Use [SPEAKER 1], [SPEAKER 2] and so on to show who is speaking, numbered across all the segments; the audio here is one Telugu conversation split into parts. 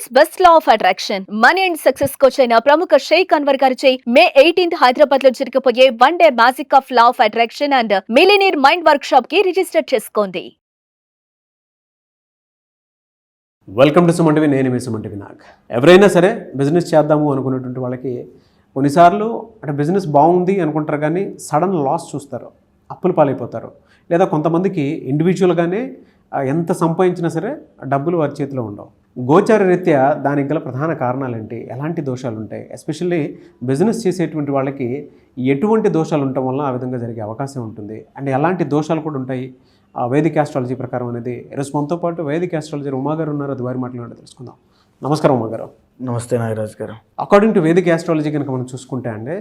[SPEAKER 1] World's best law of attraction money and success coach అయిన ప్రముఖ షేక్ అన్వర్ గారిచే మే 18th హైదరాబాద్ లో జరగబోయే 1 day magic of law of attraction and millionaire mind work shop కి రిజిస్టర్ చేసుకోండి.
[SPEAKER 2] Welcome to Suman TV. నేను మీ సుమన్ టీవీ నాగ్. ఎవరైనా సరే బిజినెస్ చేద్దాము అనుకున్నటువంటి వాళ్ళకి కొన్నిసార్లు అంటే బిజినెస్ బాగుంది అనుకుంటారు, కానీ సడన్ లాస్ చూస్తారు, అప్పులు పాలైపోతారు. లేదా కొంతమందికి ఇండివిజువల్గానే ఎంత సంపాదించినా సరే డబ్బులు వారి చేతిలో ఉండవు. గోచార రీత్యా దానికి గల ప్రధాన కారణాలు ఏంటి, ఎలాంటి దోషాలు ఉంటాయి, ఎస్పెషల్లీ బిజినెస్ చేసేటువంటి వాళ్ళకి ఎటువంటి దోషాలు ఉండటం వల్ల ఆ విధంగా జరిగే అవకాశం ఉంటుంది, అండ్ ఎలాంటి దోషాలు కూడా ఉంటాయి వేదిక ఆస్ట్రాలజీ ప్రకారం అనేది ఈరోజు మనతో పాటు వేదిక ఆస్ట్రాలజీ ఉమా గారు ఉన్నారు. అది వారి మాట్లాడి తెలుసుకుందాం. నమస్కారం ఉమా గారు.
[SPEAKER 3] నమస్తే నాగరాజ్ గారు.
[SPEAKER 2] అకార్డింగ్ టు వేదిక ఆస్ట్రాలజీ కనుక మనం చూసుకుంటే అంటే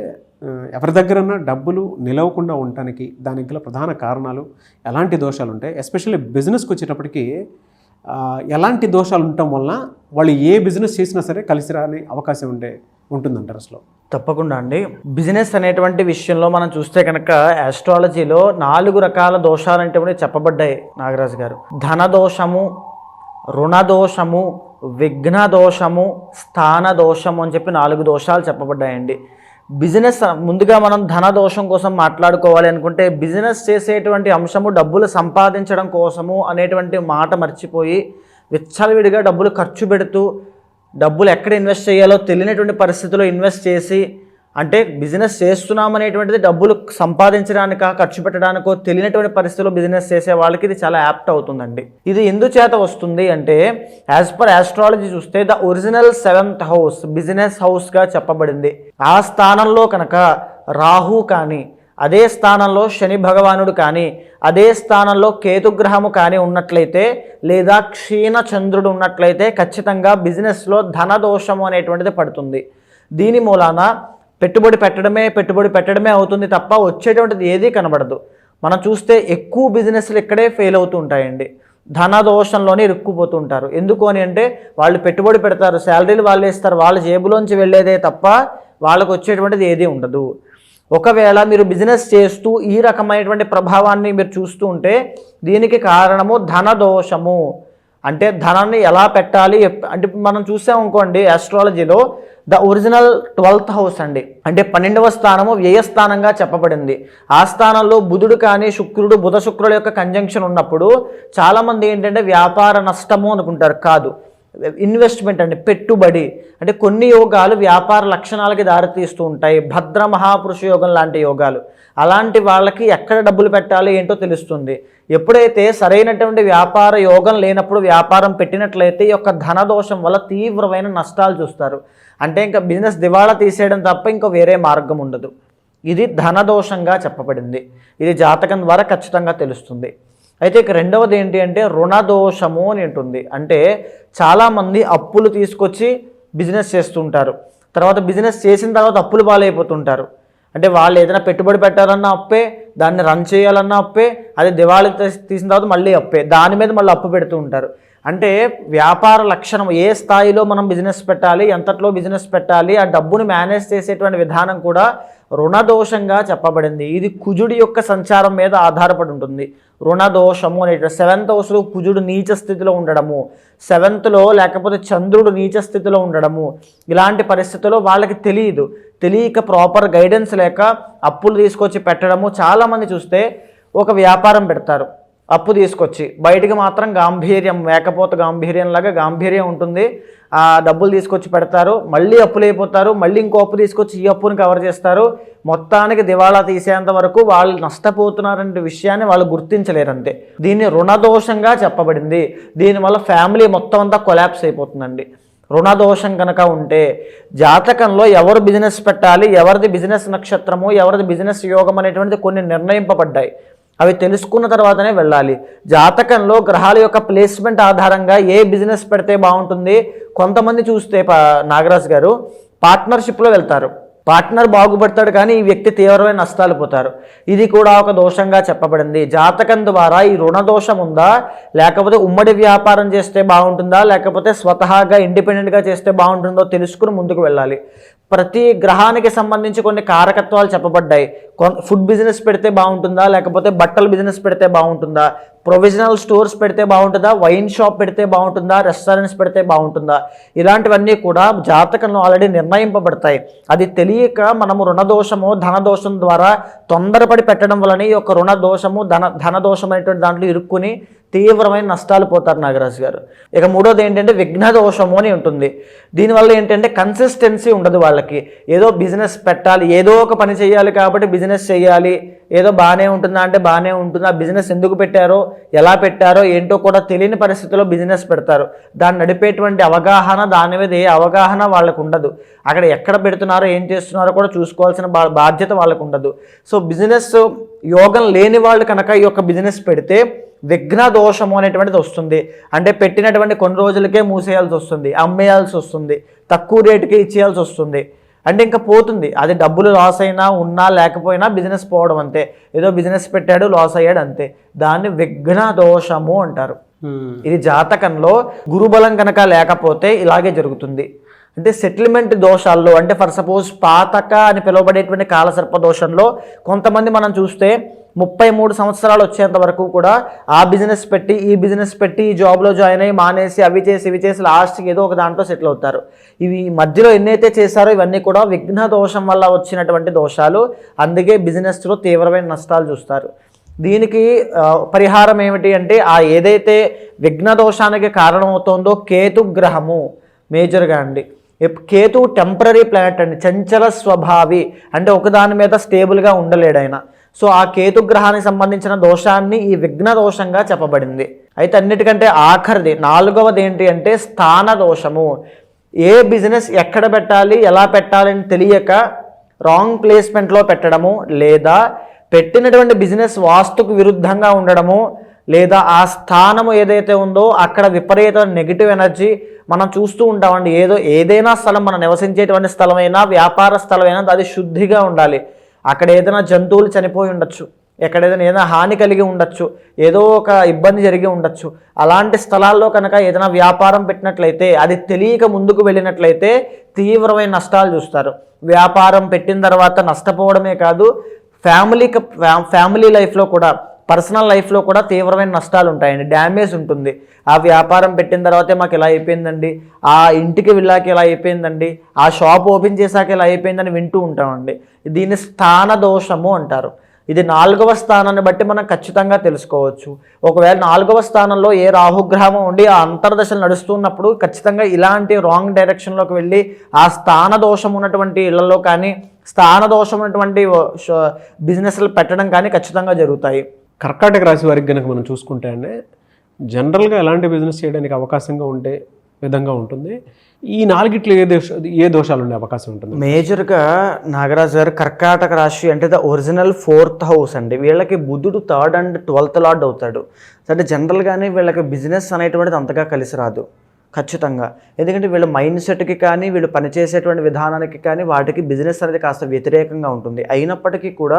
[SPEAKER 2] ఎవరి దగ్గరన్నా డబ్బులు నిలవకుండా ఉండటానికి దానికి గల ప్రధాన కారణాలు ఎలాంటి దోషాలు ఉంటాయి, ఎస్పెషల్లీ బిజినెస్కి వచ్చేటప్పటికి ఎలాంటి దోషాలు ఉండటం వలన వాళ్ళు ఏ బిజినెస్ చేసినా సరే కలిసి రాని అవకాశం ఉంటుందంటారు అసలు?
[SPEAKER 3] తప్పకుండా అండి. బిజినెస్ అనేటువంటి విషయంలో మనం చూస్తే కనుక ఆస్ట్రాలజీలో 4 రకాల దోషాలు అంటే చెప్పబడ్డాయి నాగరాజు గారు. ధన దోషము, రుణ దోషము, విఘ్న దోషము, స్థాన దోషము అని చెప్పి 4 దోషాలు చెప్పబడ్డాయండి. బిజినెస్ ముందుగా మనం ధన దోషం కోసం మాట్లాడుకోవాలి అనుకుంటే బిజినెస్ చేసేటువంటి అంశము డబ్బులు సంపాదించడం కోసము అనేటువంటి మాట మర్చిపోయి విచ్చలవిడిగా డబ్బులు ఖర్చు పెడుతూ డబ్బులు ఎక్కడ ఇన్వెస్ట్ చేయాలో తెలియనటువంటి పరిస్థితుల్లో ఇన్వెస్ట్ చేసి, అంటే బిజినెస్ చేస్తున్నామనేటువంటిది డబ్బులు సంపాదించడానికా ఖర్చు పెట్టడానికో తెలియనటువంటి పరిస్థితుల్లో బిజినెస్ చేసే వాళ్ళకి ఇది చాలా యాప్ట్ అవుతుందండి. ఇది ఎందుచేత వస్తుంది అంటే యాజ్ పర్ ఆస్ట్రాలజీ చూస్తే the original 7th house business హౌస్గా చెప్పబడింది. ఆ స్థానంలో కనుక రాహు కానీ, అదే స్థానంలో శని భగవానుడు కానీ, అదే స్థానంలో కేతుగ్రహము కానీ ఉన్నట్లయితే, లేదా క్షీణ చంద్రుడు ఉన్నట్లయితే ఖచ్చితంగా బిజినెస్లో ధన దోషము అనేటువంటిది పడుతుంది. దీని మూలాన పెట్టుబడి పెట్టడమే అవుతుంది తప్ప వచ్చేటువంటిది ఏదీ కనబడదు. మనం చూస్తే ఎక్కువ బిజినెస్లు ఇక్కడే ఫెయిల్ అవుతూ ఉంటాయండి. ధన దోషంలోనే ఇరుక్కుపోతూ ఉంటారు. ఎందుకు అని అంటే వాళ్ళు పెట్టుబడి పెడతారు, శాలరీలు వాళ్ళు ఇస్తారు, వాళ్ళ జేబులోంచి వెళ్ళేదే తప్ప వాళ్ళకు వచ్చేటువంటిది ఏదీ ఉండదు. ఒకవేళ మీరు బిజినెస్ చేస్తూ ఈ రకమైనటువంటి ప్రభావాన్ని మీరు చూస్తూ ఉంటే దీనికి కారణము ధన దోషము. అంటే ధనాన్ని ఎలా పెట్టాలి అంటే మనం చూసామనుకోండి ఆస్ట్రాలజీలో ద ఒరిజినల్ 12th హౌస్ అండి, అంటే 12వ స్థానము వ్యయస్థానంగా చెప్పబడింది. ఆ స్థానంలో బుధుడు కానీ శుక్రుడు, బుధ శుక్రుల యొక్క కంజంక్షన్ ఉన్నప్పుడు చాలామంది ఏంటంటే వ్యాపార నష్టము అనుకుంటారు. కాదు, ఇన్వెస్ట్మెంట్ అండి, పెట్టుబడి. అంటే కొన్ని యోగాలు వ్యాపార లక్షణాలకి దారితీస్తూ ఉంటాయి. భద్ర మహాపురుష యోగం లాంటి యోగాలు, అలాంటి వాళ్ళకి ఎక్కడ డబ్బులు పెట్టాలి ఏంటో తెలుస్తుంది. ఎప్పుడైతే సరైనటువంటి వ్యాపార యోగం లేనప్పుడు వ్యాపారం పెట్టినట్లయితే ఈ యొక్క ధనదోషం వల్ల తీవ్రమైన నష్టాలు చూస్తారు. అంటే ఇంకా బిజినెస్ దివాళా తీసేయడం తప్ప ఇంకా వేరే మార్గం ఉండదు. ఇది ధనదోషంగా చెప్పబడింది. ఇది జాతకం ద్వారా ఖచ్చితంగా తెలుస్తుంది. అయితే ఇక రెండవది ఏంటి అంటే రుణదోషము అని ఉంటుంది. అంటే చాలామంది అప్పులు తీసుకొచ్చి బిజినెస్ చేస్తుంటారు, తర్వాత బిజినెస్ చేసిన తర్వాత అప్పులు పాలైపోతుంటారు. అంటే వాళ్ళు ఏదైనా పెట్టుబడి పెట్టాలన్నా అప్పే, దాన్ని రన్ చేయాలన్నా అప్పే, అది దివాళీ తీసిన తర్వాత మళ్ళీ అప్పే, దాని మీద మళ్ళీ అప్పు పెడుతూ ఉంటారు. అంటే వ్యాపార లక్షణం ఏ స్థాయిలో మనం బిజినెస్ పెట్టాలి, ఎంతట్లో బిజినెస్ పెట్టాలి, ఆ డబ్బుని మేనేజ్ చేసేటువంటి విధానం కూడా రుణదోషంగా చెప్పబడింది. ఇది కుజుడి యొక్క సంచారం మీద ఆధారపడి ఉంటుంది. రుణదోషము అనే 7th హౌస్లో కుజుడు నీచ స్థితిలో ఉండడము, 7thలో లేకపోతే చంద్రుడు నీచ స్థితిలో ఉండడము, ఇలాంటి పరిస్థితుల్లో వాళ్ళకి తెలియక ప్రాపర్ గైడెన్స్ లేక అప్పులు తీసుకొచ్చి పెట్టడము. చాలామంది చూస్తే ఒక వ్యాపారం పెడతారు, అప్పు తీసుకొచ్చి బయటికి మాత్రం గాంభీర్యం, మేకపోతే గాంభీర్యంలాగా గాంభీర్యం ఉంటుంది. ఆ డబ్బులు తీసుకొచ్చి పెడతారు, మళ్ళీ అప్పులు అయిపోతారు, మళ్ళీ ఇంకో అప్పు తీసుకొచ్చి ఈ అప్పుని కవర్ చేస్తారు. మొత్తానికి దివాళా తీసేంత వరకు వాళ్ళు నష్టపోతున్నారనే విషయాన్ని వాళ్ళు గుర్తించలేరంతే. దీన్ని రుణదోషంగా చెప్పబడింది. దీనివల్ల ఫ్యామిలీ మొత్తం అంతా కొలాప్స్ అయిపోతుందండి. రుణదోషం కనుక ఉంటే జాతకంలో ఎవరు బిజినెస్ పెట్టాలి, ఎవరిది బిజినెస్ నక్షత్రము, ఎవరిది బిజినెస్ యోగం అనేటువంటిది కొన్ని నిర్ణయింపబడ్డాయి. అవి తెలుసుకున్న తర్వాతనే వెళ్ళాలి. జాతకంలో గ్రహాల యొక్క ప్లేస్మెంట్ ఆధారంగా ఏ బిజినెస్ పెడితే బాగుంటుంది. కొంతమంది చూస్తే నాగరాజ్ గారు పార్ట్నర్షిప్లో వెళ్తారు, పార్ట్నర్ బాగుపడతాడు కానీ ఈ వ్యక్తి తీవ్రమైన నష్టాలు పోతారు. ఇది కూడా ఒక దోషంగా చెప్పబడింది. జాతకం ద్వారా ఈ రుణదోషం ఉందా, లేకపోతే ఉమ్మడి వ్యాపారం చేస్తే బాగుంటుందా, లేకపోతే స్వతహాగా ఇండిపెండెంట్గా చేస్తే బాగుంటుందో తెలుసుకుని ముందుకు వెళ్ళాలి. ప్రతి గ్రహానికి సంబంధించి కొన్ని కారకత్వాలు చెప్పబడ్డాయి. ఫుడ్ బిజినెస్ పెడితే బాగుంటుందా, లేకపోతే బట్టల బిజినెస్ పెడితే బాగుంటుందా, ప్రొవిజనల్ స్టోర్స్ పెడితే బాగుంటుందా, వైన్ షాప్ పెడితే బాగుంటుందా, రెస్టారెంట్స్ పెడితే బాగుంటుందా, ఇలాంటివన్నీ కూడా జాతకంలో ఆల్రెడీ నిర్ణయింపబడతాయి. అది తెలియక మనము రుణదోషము ధనదోషం ద్వారా తొందరపడి పెట్టడం వలన ఈ యొక్క రుణదోషము ధనదోషం అనేటువంటి దాంట్లో ఇరుక్కుని తీవ్రమైన నష్టాలు పోతారు నాగరాజు గారు. ఇక మూడోది ఏంటంటే విఘ్న దోషము అని ఉంటుంది. దీనివల్ల ఏంటంటే కన్సిస్టెన్సీ ఉండదు వాళ్ళకి. ఏదో బిజినెస్ పెట్టాలి, ఏదో ఒక పని చేయాలి కాబట్టి బిజినెస్ చేయాలి, ఏదో బాగానే ఉంటుందా అంటే బాగానే ఉంటుంది. ఆ బిజినెస్ ఎందుకు పెట్టారో, ఎలా పెట్టారో ఏంటో కూడా తెలియని పరిస్థితిలో బిజినెస్ పెడతారు. దాన్ని నడిపేటువంటి అవగాహన, దాని మీద ఏ అవగాహన వాళ్ళకు ఉండదు. అక్కడ ఎక్కడ పెడుతున్నారో ఏం చేస్తున్నారో కూడా చూసుకోవాల్సిన బాధ్యత వాళ్ళకు ఉండదు. సో బిజినెస్ యోగం లేని వాళ్ళు కనుక ఈ యొక్క బిజినెస్ పెడితే విఘ్న దోషము అనేటువంటిది వస్తుంది. అంటే పెట్టినటువంటి కొన్ని రోజులకే మూసేయాల్సి వస్తుంది, అమ్మేయాల్సి వస్తుంది, తక్కువ రేటుకే ఇచ్చేయాల్సి వస్తుంది. అంటే ఇంకా పోతుంది. అది డబ్బులు లాస్ అయినా ఉన్నా లేకపోయినా బిజినెస్ పోవడం అంతే. ఏదో బిజినెస్ పెట్టాడు లాస్ అయ్యాడు అంతే. దాన్ని విఘ్న దోషము అంటారు. ఇది జాతకంలో గురుబలం కనుక లేకపోతే ఇలాగే జరుగుతుంది. అంటే సెటిల్మెంట్ దోషాల్లో, అంటే ఫర్ సపోజ్ పాతక అని పిలువబడేటువంటి కాలసర్ప దోషంలో కొంతమంది మనం చూస్తే 33 సంవత్సరాలు వచ్చేంత వరకు కూడా ఆ బిజినెస్ పెట్టి ఈ బిజినెస్ పెట్టి ఈ జాబ్లో జాయిన్ అయ్యి మానేసి అవి చేసి ఇవి చేసి లాస్ట్కి ఏదో ఒక దాంట్లో సెటిల్ అవుతారు. ఇవి మధ్యలో ఎన్నైతే చేశారో ఇవన్నీ కూడా విఘ్న దోషం వల్ల వచ్చినటువంటి దోషాలు. అందుకే బిజినెస్లో తీవ్రమైన నష్టాలు చూస్తారు. దీనికి పరిహారం ఏమిటి అంటే, ఆ ఏదైతే విఘ్న దోషానికి కారణమవుతోందో కేతు గ్రహము మేజర్గా అండి. కేతు టెంపరీ ప్లానెట్ అండి, చంచల స్వభావి, అంటే ఒకదాని మీద స్టేబుల్గా ఉండలేడు ఆయన. సో ఆ కేతు గ్రహానికి సంబంధించిన దోషాన్ని ఈ విఘ్న దోషంగా చెప్పబడింది. అయితే అన్నిటికంటే ఆఖరిది 4వది ఏంటి అంటే స్థాన దోషము. ఏ బిజినెస్ ఎక్కడ పెట్టాలి, ఎలా పెట్టాలని తెలియక రాంగ్ ప్లేస్మెంట్లో పెట్టడము, లేదా పెట్టినటువంటి బిజినెస్ వాస్తుకు విరుద్ధంగా ఉండడము, లేదా ఆ స్థానము ఏదైతే ఉందో అక్కడ విపరీత నెగిటివ్ ఎనర్జీ మనం చూస్తూ ఉంటామండి. ఏదైనా స్థలం, మనం నివసించేటువంటి స్థలమైనా వ్యాపార స్థలమైనా అది శుద్ధిగా ఉండాలి. అక్కడ ఏదైనా జంతువులు చనిపోయి ఉండొచ్చు, ఎక్కడ ఏదైనా హాని కలిగి ఉండొచ్చు, ఏదో ఒక ఇబ్బంది జరిగి ఉండొచ్చు. అలాంటి స్థలాల్లో కనుక ఏదైనా వ్యాపారం పెట్టినట్లయితే, అది తెలియక ముందుకు వెళ్ళినట్లయితే తీవ్రమైన నష్టాలు చూస్తారు. వ్యాపారం పెట్టిన తర్వాత నష్టపోవడమే కాదు, ఫ్యామిలీ లైఫ్లో కూడా, పర్సనల్ లైఫ్లో కూడా తీవ్రమైన నష్టాలు ఉంటాయండి, డ్యామేజ్ ఉంటుంది. ఆ వ్యాపారం పెట్టిన తర్వాతే మాకు ఇలా అయిపోయిందండి, ఆ ఇంటికి వెళ్ళాక ఇలా అయిపోయిందండి, ఆ షాప్ ఓపెన్ చేశాక ఇలా అయిపోయిందని వింటూ ఉంటామండి. దీన్ని స్థాన దోషము అంటారు. ఇది 4వ స్థానాన్ని బట్టి మనం ఖచ్చితంగా తెలుసుకోవచ్చు. ఒకవేళ 4వ స్థానంలో ఏ రాహుగ్రహం ఉండి ఆ అంతర్దశలు నడుస్తున్నప్పుడు ఖచ్చితంగా ఇలాంటి రాంగ్ డైరెక్షన్లోకి వెళ్ళి ఆ స్థాన దోషం ఉన్నటువంటి ఇళ్లలో కానీ, స్థాన దోషం ఉన్నటువంటి బిజినెస్లు పెట్టడం కానీ ఖచ్చితంగా జరుగుతాయి.
[SPEAKER 2] కర్కాటక రాశి వారికి కనుక మనం చూసుకుంటే అంటే జనరల్గా ఎలాంటి బిజినెస్ చేయడానికి అవకాశంగా ఉండే విధంగా ఉంటుంది. ఈ 4గిట్లో ఏ దోషాలు ఉండే అవకాశం ఉంటుంది?
[SPEAKER 3] మేజర్గా నాగరాజు గారు, కర్కాటక రాశి అంటే ద ఒరిజినల్ 4th హౌస్ అండి. వీళ్ళకి బుధుడు 3rd and 12th లార్డ్ అవుతాడు. అంటే జనరల్గానే వీళ్ళకి బిజినెస్ అనేటువంటిది అంతగా కలిసి రాదు ఖచ్చితంగా. ఎందుకంటే వీళ్ళ మైండ్ సెట్కి కానీ, వీళ్ళు పనిచేసేటువంటి విధానానికి కానీ వాటికి బిజినెస్ అనేది కాస్త వ్యతిరేకంగా ఉంటుంది. అయినప్పటికీ కూడా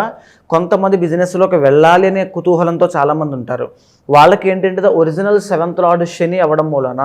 [SPEAKER 3] కొంతమంది బిజినెస్లోకి వెళ్ళాలి అనే కుతూహలంతో చాలామంది ఉంటారు. వాళ్ళకి ఏంటంటే ఒరిజినల్ 7th లార్డ్ శని అవ్వడం మూలన,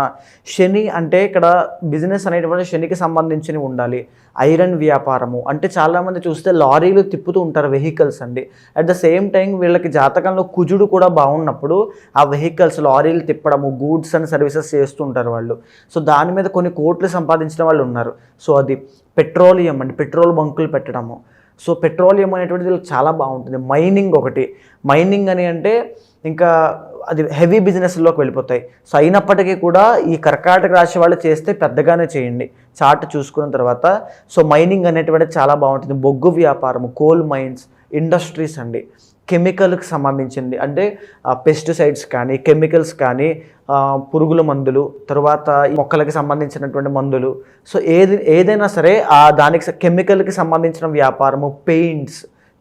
[SPEAKER 3] శని అంటే ఇక్కడ బిజినెస్ అనేటువంటి శనికి సంబంధించి ఉండాలి. ఐరన్ వ్యాపారము అంటే చాలామంది చూస్తే లారీలు తిప్పుతూ ఉంటారు, వెహికల్స్ అండి. అట్ ద సేమ్ టైం వీళ్ళకి జాతకంలో కుజుడు కూడా బాగున్నప్పుడు ఆ వెహికల్స్, లారీలు తిప్పడము, గూడ్స్ అండ్ సర్వీసెస్ చేస్తూ ఉంటారు వాళ్ళు. సో దాని మీద కొన్ని కోట్లు సంపాదించిన వాళ్ళు ఉన్నారు. సో అది పెట్రోలియం అండి, పెట్రోల్ బంకులు పెట్టడము. సో పెట్రోలియం అనేటువంటిది చాలా బాగుంటుంది. మైనింగ్ ఒకటి, మైనింగ్ అని అంటే ఇంకా అది హెవీ బిజినెస్లోకి వెళ్ళిపోతాయి. సో అయినప్పటికీ కూడా ఈ కర్కాటక రాశి వాళ్ళు చేస్తే పెద్దగానే చేయండి చార్ట్ చూసుకున్న తర్వాత. సో మైనింగ్ అనేటువంటిది చాలా బాగుంటుంది. బొగ్గు వ్యాపారము, కోల్ మైన్స్, ఇండస్ట్రీస్ అండి, కెమికల్కి సంబంధించింది అంటే పెస్టిసైడ్స్ కానీ, కెమికల్స్ కానీ, పురుగుల మందులు, తర్వాత మొక్కలకి సంబంధించినటువంటి మందులు. సో ఏదైనా సరే దానికి కెమికల్కి సంబంధించిన వ్యాపారము,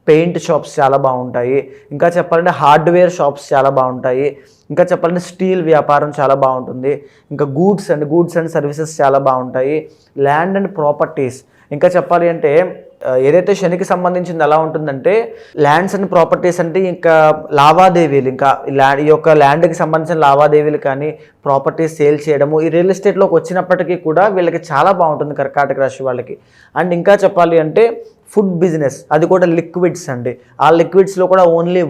[SPEAKER 3] పెయింట్ షాప్స్ చాలా బాగుంటాయి. ఇంకా చెప్పాలంటే హార్డ్వేర్ షాప్స్ చాలా బాగుంటాయి. ఇంకా చెప్పాలంటే స్టీల్ వ్యాపారం చాలా బాగుంటుంది. ఇంకా గూడ్స్ అండ్ సర్వీసెస్ చాలా బాగుంటాయి. ల్యాండ్ అండ్ ప్రాపర్టీస్, ఇంకా చెప్పాలి అంటే ఏదైతే శనికి సంబంధించింది ఎలా ఉంటుందంటే ల్యాండ్స్ అండ్ ప్రాపర్టీస్ అంటే ఇంకా లావాదేవీలు, ఇంకా ఈ యొక్క ల్యాండ్కి సంబంధించిన లావాదేవీలు కానీ ప్రాపర్టీస్ సేల్ చేయడము ఈ రియల్ ఎస్టేట్లోకి వచ్చినప్పటికీ కూడా వీళ్ళకి చాలా బాగుంటుంది కర్కాటక రాశి వాళ్ళకి. అండ్ ఇంకా చెప్పాలి అంటే ఫుడ్ బిజినెస్, అది కూడా లిక్విడ్స్ అండి. ఆ లిక్విడ్స్లో కూడా only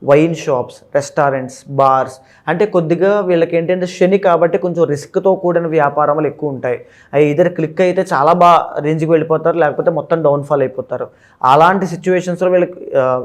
[SPEAKER 3] wine shops, restaurants, bars, అంటే కొద్దిగా వీళ్ళకి ఏంటంటే శని కాబట్టి కొంచెం రిస్క్తో కూడిన వ్యాపారాలు ఎక్కువ ఉంటాయి. అవి ఇద్దరు క్లిక్ అయితే చాలా బాగా రేంజ్కి వెళ్ళిపోతారు, లేకపోతే మొత్తం డౌన్ఫాల్ అయిపోతారు. అలాంటి సిచ్యువేషన్స్లో వీళ్ళకి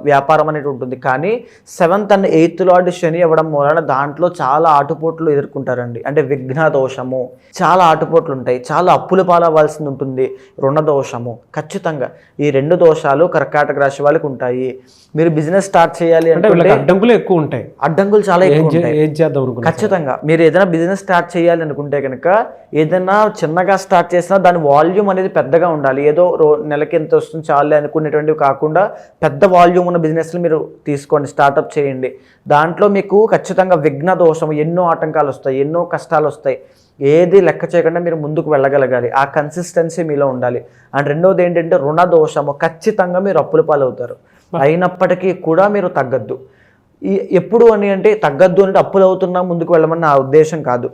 [SPEAKER 3] వ్యాపారం అనేది ఉంటుంది. కానీ 7th and 8th లార్డ్ శని అవ్వడం వలన దాంట్లో చాలా ఆటుపోట్లు ఎదుర్కొంటారండి. అంటే విఘ్న దోషము, చాలా ఆటుపోట్లు ఉంటాయి, చాలా అప్పులు పాలవ్వాల్సి ఉంటుంది, రుణ దోషము. ఖచ్చితంగా ఈ 2 దోషాలు కర్కాటక రాశి వాళ్ళకి ఉంటాయి. మీరు బిజినెస్ స్టార్ట్ చేయాలి అంటే
[SPEAKER 2] అడ్డంకులు ఎక్కువ ఉంటాయి,
[SPEAKER 3] అడ్డంకులు చాలా ఎక్కువ ఉంటాయి.
[SPEAKER 2] చేద్దాం
[SPEAKER 3] ఖచ్చితంగా మీరు ఏదైనా బిజినెస్ స్టార్ట్ చేయాలి అనుకుంటే కనుక ఏదైనా చిన్నగా స్టార్ట్ చేసినా దాని వాల్యూమ్ అనేది పెద్దగా ఉండాలి. ఏదో నెలకి ఎంత వస్తుంది చాలే అనుకునేటువంటివి కాకుండా పెద్ద వాల్యూమ్ ఉన్న బిజినెస్లు మీరు తీసుకోండి, స్టార్ట్అప్ చేయండి. దాంట్లో మీకు ఖచ్చితంగా విఘ్న దోషం, ఎన్నో ఆటంకాలు వస్తాయి, ఎన్నో కష్టాలు వస్తాయి. ఏది లెక్క చేయకుండా మీరు ముందుకు వెళ్ళగలగాలి, ఆ కన్సిస్టెన్సీ మీలో ఉండాలి. అండ్ రెండోది ఏంటంటే రుణ దోషము, ఖచ్చితంగా మీరు అప్పుల పాలవుతారు. అయినప్పటికీ కూడా మీరు తగ్గద్దు. ఎప్పుడు అని అంటే తగ్గద్దు అంటే అప్పులు అవుతున్నా ముందుకు వెళ్ళమని నా ఉద్దేశం కాదు.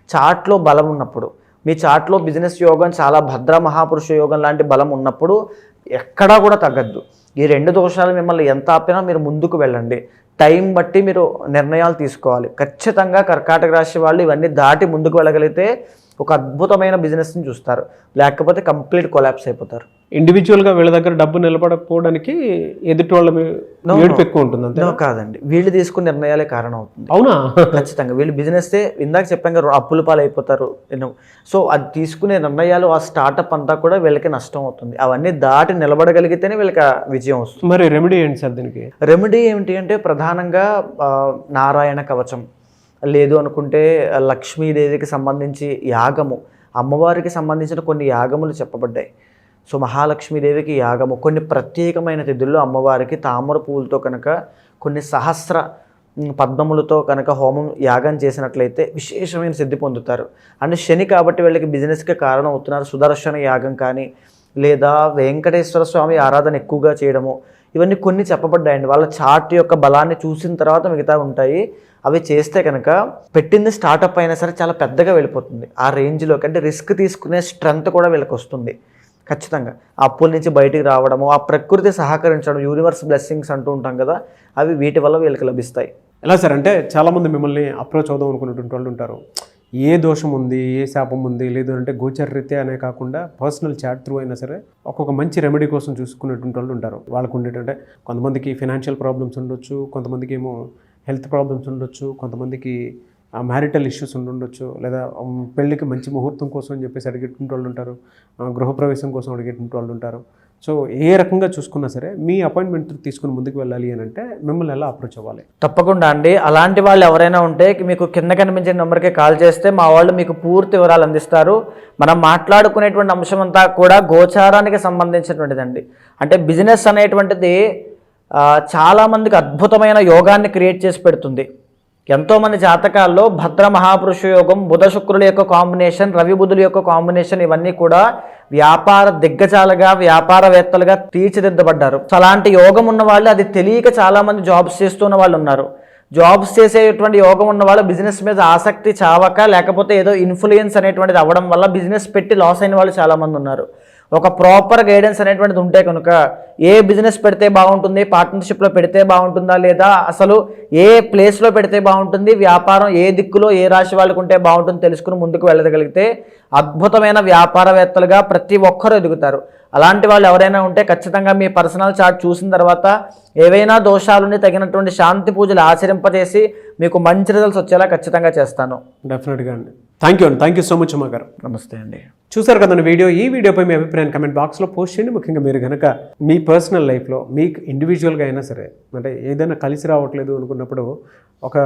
[SPEAKER 3] చార్ట్లో బలం ఉన్నప్పుడు, మీ చార్ట్లో బిజినెస్ యోగం చాలా భద్ర మహాపురుష యోగం లాంటి బలం ఉన్నప్పుడు ఎక్కడా కూడా తగ్గద్దు. ఈ 2 దోషాలు మిమ్మల్ని ఎంత ఆపినా మీరు ముందుకు వెళ్ళండి. టైం బట్టి మీరు నిర్ణయాలు తీసుకోవాలి. ఖచ్చితంగా కర్కాటక రాశి వాళ్ళు ఇవన్నీ దాటి ముందుకు వెళ్ళగలిగితే ఒక అద్భుతమైన బిజినెస్ని చూస్తారు, లేకపోతే కంప్లీట్ కొలాప్స్ అయిపోతారు.
[SPEAKER 2] ఇండివిజువల్గా వీళ్ళ దగ్గర డబ్బు నిలబడకపోవడానికి ఎదుటి వాళ్ళ ఏడుపు ఎక్కువ ఉంటుంది అంతే
[SPEAKER 3] కాదండి, వీళ్ళు తీసుకున్న నిర్ణయాలే కారణం అవుతుంది.
[SPEAKER 2] అవునా?
[SPEAKER 3] ఖచ్చితంగా వీళ్ళు బిజినెస్ ఇందాక చెప్పాం కదా అప్పుల పాలు అయిపోతారు. సో అది తీసుకునే నిర్ణయాలు, ఆ స్టార్టప్ అంతా కూడా వీళ్ళకి నష్టం అవుతుంది. అవన్నీ దాటి నిలబడగలిగితేనే వీళ్ళకి విజయం వస్తుంది.
[SPEAKER 2] మరి రెమెడీ ఏంటి సార్ దీనికి?
[SPEAKER 3] రెమెడీ ఏమిటి అంటే ప్రధానంగా నారాయణ కవచం, లేదు అనుకుంటే లక్ష్మీదేవికి సంబంధించి యాగము, అమ్మవారికి సంబంధించిన కొన్ని యాగములు చెప్పబడ్డాయి. సో మహాలక్ష్మీదేవికి యాగము, కొన్ని ప్రత్యేకమైన తిథుల్లో అమ్మవారికి తామర పువ్వులతో కనుక కొన్ని సహస్ర పద్మములతో కనుక హోమం యాగం చేసినట్లయితే విశేషమైన సిద్ధి పొందుతారు. అండ్ శని కాబట్టి వీళ్ళకి బిజినెస్కి కారణం అవుతున్నారు. సుదర్శన యాగం కానీ లేదా వెంకటేశ్వర స్వామి ఆరాధన ఎక్కువగా చేయడము, ఇవన్నీ కొన్ని చెప్పబడ్డాయండి. వాళ్ళ చార్ట్ యొక్క బలాన్ని చూసిన తర్వాత మిగతా ఉంటాయి. అవి చేస్తే కనుక పెట్టింది స్టార్టప్ అయినా సరే చాలా పెద్దగా వెళ్ళిపోతుంది. ఆ రేంజ్లోకి అంటే రిస్క్ తీసుకునే స్ట్రెంత్ కూడా వీళ్ళకి వస్తుంది. ఖచ్చితంగా అప్పుల నుంచి బయటికి రావడము, ఆ ప్రకృతి సహకరించడం, యూనివర్స్ బ్లెస్సింగ్స్ అంటూ ఉంటాం కదా, అవి వీటి వల్ల వీళ్ళకి లభిస్తాయి.
[SPEAKER 2] ఎలా సార్ అంటే చాలామంది మిమ్మల్ని అప్రోచ్ అవుదాం అనుకునేటువంటి వాళ్ళు ఉంటారు. ఏ దోషం ఉంది, ఏ శాపం ఉంది, లేదు అంటే గోచర రీత్యా అనే కాకుండా పర్సనల్ చాట్ త్రూ అయినా సరే ఒక్కొక్క మంచి రెమెడీ కోసం చూసుకునేటువంటి వాళ్ళు ఉంటారు. వాళ్ళకు ఉండేటంటే కొంతమందికి ఫైనాన్షియల్ ప్రాబ్లమ్స్ ఉండొచ్చు, కొంతమందికి ఏమో హెల్త్ ప్రాబ్లమ్స్ ఉండొచ్చు, కొంతమందికి మ్యారిటల్ ఇష్యూస్ ఉండొచ్చు, లేదా పెళ్ళికి మంచి ముహూర్తం కోసం అని చెప్పేసి అడిగేటువంటి వాళ్ళు ఉంటారు, గృహప్రవేశం కోసం అడిగేటువంటి వాళ్ళు ఉంటారు. సో ఏ రకంగా చూసుకున్నా సరే మీ అపాయింట్మెంట్ తీసుకుని ముందుకు వెళ్ళాలి అని అంటే మిమ్మల్ని ఎలా అప్రోచ్ అవ్వాలి?
[SPEAKER 3] తప్పకుండా అండి. అలాంటి వాళ్ళు ఎవరైనా ఉంటే మీకు కింద కనిపించే నెంబర్కి కాల్ చేస్తే మా వాళ్ళు మీకు పూర్తి వివరాలు అందిస్తారు. మనం మాట్లాడుకునేటువంటి అంశం అంతా కూడా గోచారానికి సంబంధించినటువంటిదండి. అంటే బిజినెస్ అనేటువంటిది చాలామందికి అద్భుతమైన యోగాన్ని క్రియేట్ చేసి పెడుతుంది. ఎంతోమంది జాతకాల్లో భద్ర మహాపురుష యోగం, బుధ శుక్రుల యొక్క కాంబినేషన్, రవి బుధుల యొక్క కాంబినేషన్, ఇవన్నీ కూడా వ్యాపార దిగ్గజాలుగా, వ్యాపారవేత్తలుగా తీర్చిదిద్దబడ్డారు. అలాంటి యోగం ఉన్న వాళ్ళు అది తెలియక చాలామంది జాబ్స్ చేస్తున్న వాళ్ళు ఉన్నారు. జాబ్స్ చేసేటువంటి యోగం ఉన్న వాళ్ళు బిజినెస్ మీద ఆసక్తి చావక, లేకపోతే ఏదో ఇన్ఫ్లుయెన్స్ అనేటువంటిది అవ్వడం వల్ల బిజినెస్ పెట్టి లాస్ అయిన వాళ్ళు చాలామంది ఉన్నారు. ఒక ప్రాపర్ గైడెన్స్ అనేటువంటిది ఉంటే కనుక ఏ బిజినెస్ పెడితే బాగుంటుంది, పార్ట్నర్షిప్లో పెడితే బాగుంటుందా, లేదా అసలు ఏ ప్లేస్లో పెడితే బాగుంటుంది, వ్యాపారం ఏ దిక్కులో ఏ రాశి వాళ్ళకు ఉంటే బాగుంటుంది తెలుసుకుని ముందుకు వెళ్ళగలిగితే అద్భుతమైన వ్యాపారవేత్తలుగా ప్రతి ఒక్కరూ ఎదుగుతారు. అలాంటి వాళ్ళు ఎవరైనా ఉంటే ఖచ్చితంగా మీ పర్సనల్ చార్ట్ చూసిన తర్వాత ఏవైనా దోషాలని తగినటువంటి శాంతి పూజలు ఆచరింపజేసి మీకు మంచి రిజల్ట్స్ వచ్చేలా ఖచ్చితంగా చేస్తాను.
[SPEAKER 2] డెఫినెట్గా అండి. Thank you so much Uma గారు.
[SPEAKER 3] నమస్తే అండి.
[SPEAKER 2] చూసారు కదండి వీడియో. ఈ వీడియోపై మీ అభిప్రాయాన్ని కమెంట్ బాక్స్లో పోస్ట్ చేయండి. ముఖ్యంగా మీరు కనుక మీ పర్సనల్ లైఫ్లో మీకు ఇండివిజువల్గా అయినా సరే అంటే ఏదైనా కలిసి రావట్లేదు అనుకున్నప్పుడు ఒక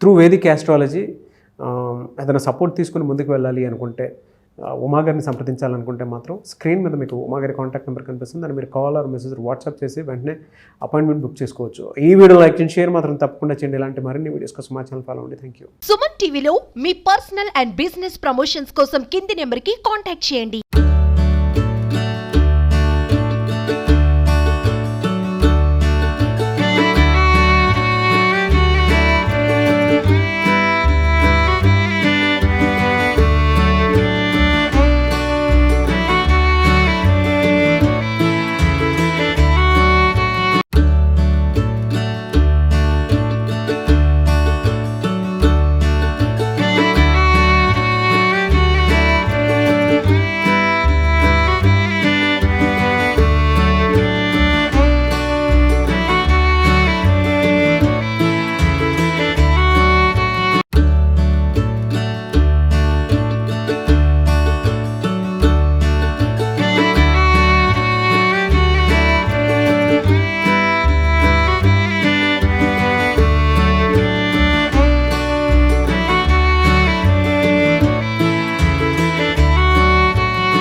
[SPEAKER 2] త్రూ వేదిక్ ఆస్ట్రాలజీ ఏదైనా సపోర్ట్ తీసుకుని ముందుకు వెళ్ళాలి అనుకుంటే, ఉమా గారిని సంప్రదించాలనుకుంటే మాత్రం స్క్రీన్ మీద మీకు ఉమా గారి కాంటాక్ట్ నెంబర్ కనిపిస్తుంది. దాన్ని మీరు కాల్ ఆర్ మెసేజ్ వాట్సాప్ చేసి వెంటనే అపాయింట్మెంట్ బుక్ చేసుకోవచ్చు. ఈ వీడియో లైక్ చేయండి, షేర్ మాత్రం తప్పకుండా చేయండి. ఇలాంటి మరిన్ని వీడియోస్ కోసం మా ఛానల్ ఫాలో అవ్వండి. Thank you.
[SPEAKER 4] సుమన్ టీవీలో మీ పర్సనల్ అండ్ బిజినెస్ ప్రమోషన్స్ కోసం కింది నెంబర్కి కాంటాక్ట్ చేయండి.